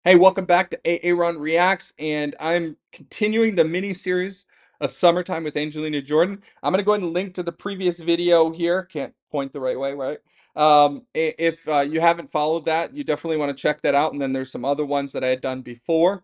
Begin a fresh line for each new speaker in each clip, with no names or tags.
Hey, welcome back to A-Aron Reacts, and I'm continuing the mini series of Summertime with Angelina Jordan. I'm going to go ahead and link to the previous video here. Can't point the right way, right? If you haven't followed that, you definitely want to check that out. And then there's some other ones that I had done before.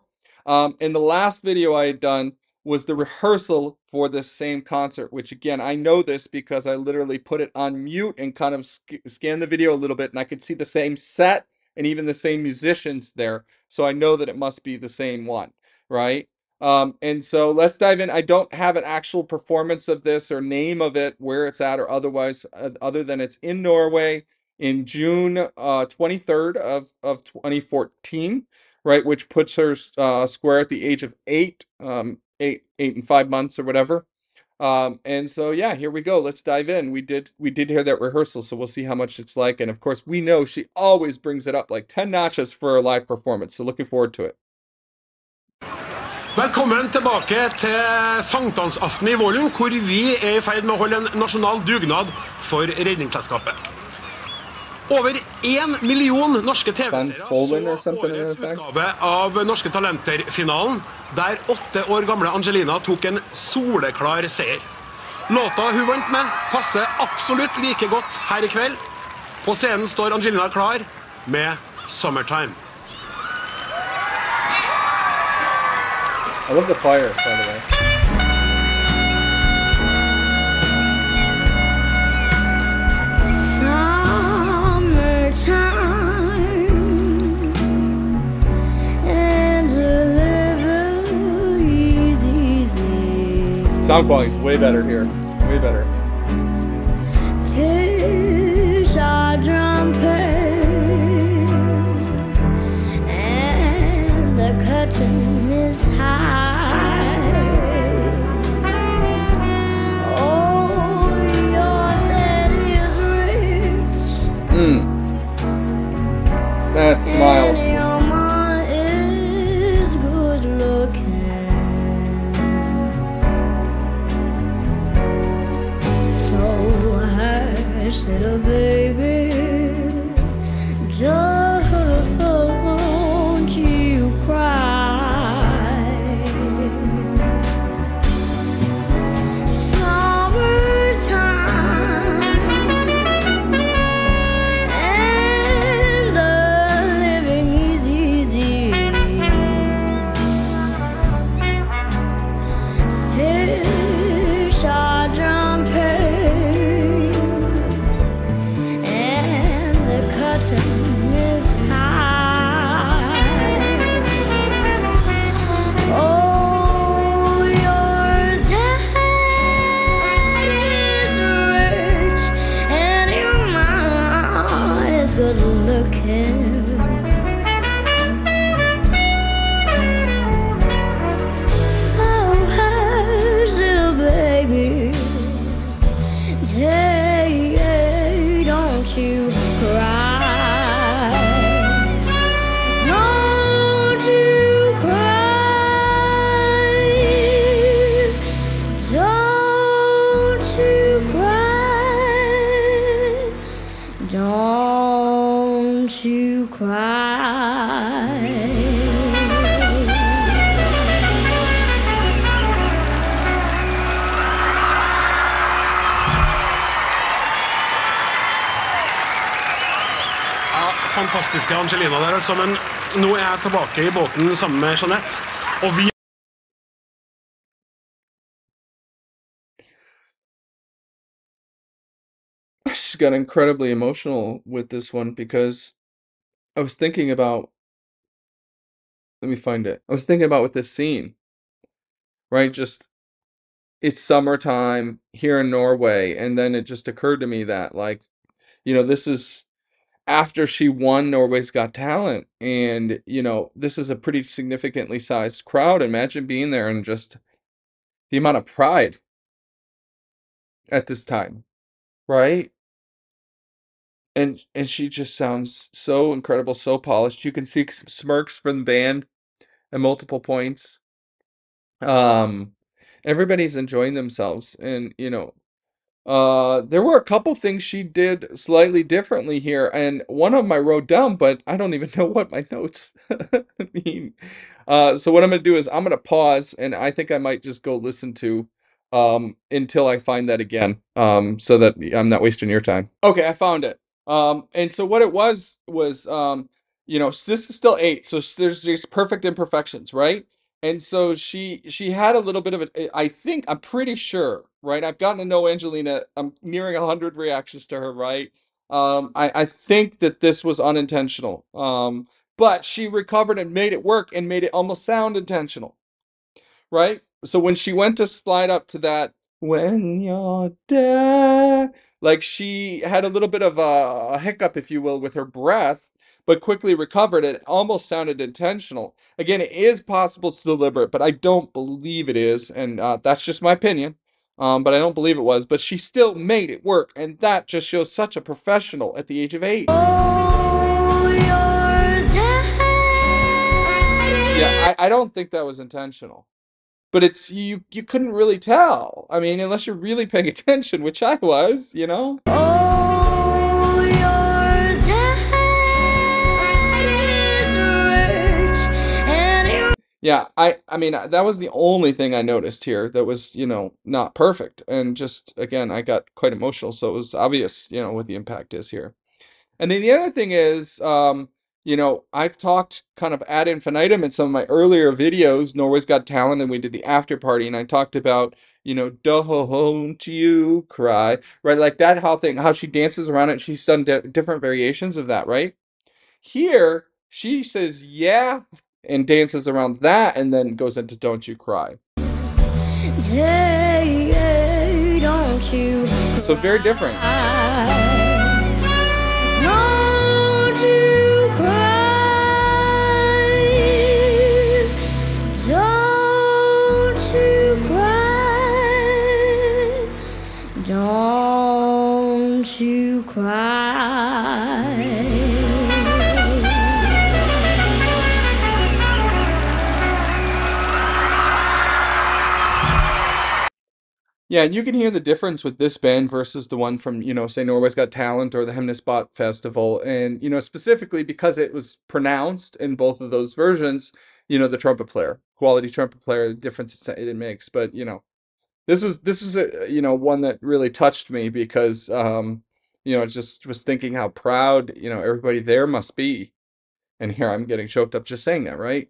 In the last video I had done was the rehearsal for this same concert, which again, I know this because I literally put it on mute and kind of scanned the video a little bit, and I could see the same set and even the same musicians there. So I know that it must be the same one, right? And so let's dive in. I don't have an actual performance of this or name of it, where it's at or otherwise, other than it's in Norway in June 23rd of 2014, right? Which puts her square at the age of 8, 8 and 5 months or whatever. And so yeah, here we go. Let's dive in. We did hear that rehearsal, so we'll see how much it's like. And of course, we know she always brings it up like 10 notches for a live performance. So looking forward to it.
Velkommen tilbake til sankthansaften i Vollen, hvor vi er i ferd med å holde en nasjonal dugnad for Redningsselskapet. Over 1 million norske TV-seere så årets utgave av Norske Talenter-finalen, der 8 år gamle Angelina tok en soleklar seier. Låta hun vant med passer absolutt like godt her i kveld. På scenen står Angelina klar med Summertime.
I love the fire, by the way. Sound quality is way better here. Way better.
Fish are jumping, and the curtain is high. Oh, your daddy is rich.
That smile.
And your mama is good looking. Little baby, don't you cry. Summertime, and the living is easy. Fish are jumping, is high. Oh, your dad is rich, and your mama is good looking. So hush, little baby, don't you cry. Don't you cry.
Ja, fantastiske Angelina der altså, men nå er jeg tilbake i båten sammen med Jeanette, og vi
Just got incredibly emotional with this one because I was thinking about, let me find it. I was thinking about with this scene, right? Just it's summertime here in Norway, and then it just occurred to me that like, this is after she won Norway's Got Talent, and this is a pretty significantly sized crowd. Imagine being there and just the amount of pride at this time, right? And she just sounds so incredible, so polished. You can see some smirks from the band at multiple points. Um, everybody's enjoying themselves, and There were a couple things she did slightly differently here, and one of them I wrote down, but I don't even know what my notes mean. So what I'm gonna do is I'm gonna pause, and I think I might just go listen to until I find that again, so that I'm not wasting your time. Okay, I found it. And so what it was, this is still 8, so there's these perfect imperfections, right? And so she had a little bit of I think I'm pretty sure, right? I've gotten to know Angelina. I'm nearing 100 reactions to her, right? I think that this was unintentional. But she recovered and made it work and made it almost sound intentional, right? So when she went to slide up to that, when you're dead, like she had a little bit of a hiccup, if you will, with her breath, but quickly recovered. It almost sounded intentional. Again, it is possible it's deliberate, but I don't believe it is, and that's just my opinion. But I don't believe it was. But she still made it work, and that just shows such a professional at the age of 8.
Oh, you're
Yeah,
dead.
I don't think that was intentional. But it's you couldn't really tell. I mean, unless you're really paying attention, which I was, you know?
Oh, you're dead is rich and
Yeah, I mean, that was the only thing I noticed here that was, not perfect. And just again, I got quite emotional, so it was obvious, what the impact is here. And then the other thing is, I've talked kind of ad infinitum in some of my earlier videos, Norway's Got Talent, and we did the after party, and I talked about, don't you cry, right? Like that how thing, how she dances around it. She's done different variations of that, right? Here, she says, yeah, and dances around that, and then goes into Don't You Cry.
Say, don't you
So very different.
cry. Don't you cry. Don't you cry. Don't you cry.
Yeah, and you can hear the difference with this band versus the one from, say Norway's Got Talent or the Hemnesbot Festival. And, specifically because it was pronounced in both of those versions, the trumpet player, quality trumpet player, the difference it makes. But, this was a, one that really touched me because, I just was thinking how proud, everybody there must be. And here I'm getting choked up just saying that, right?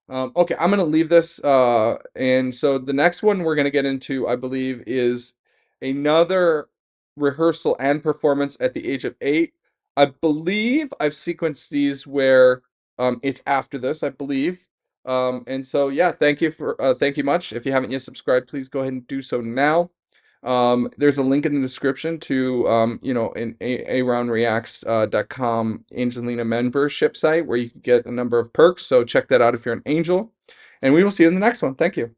Okay, I'm gonna leave this. And so the next one we're gonna get into, I believe, is another rehearsal and performance at the age of 8. I believe I've sequenced these where it's after this, I believe. And so yeah, thank you much. If you haven't yet subscribed, please go ahead and do so now. There's a link in the description to an aaronreacts.com Angelina membership site where you can get a number of perks. So check that out if you're an angel. And we will see you in the next one. Thank you.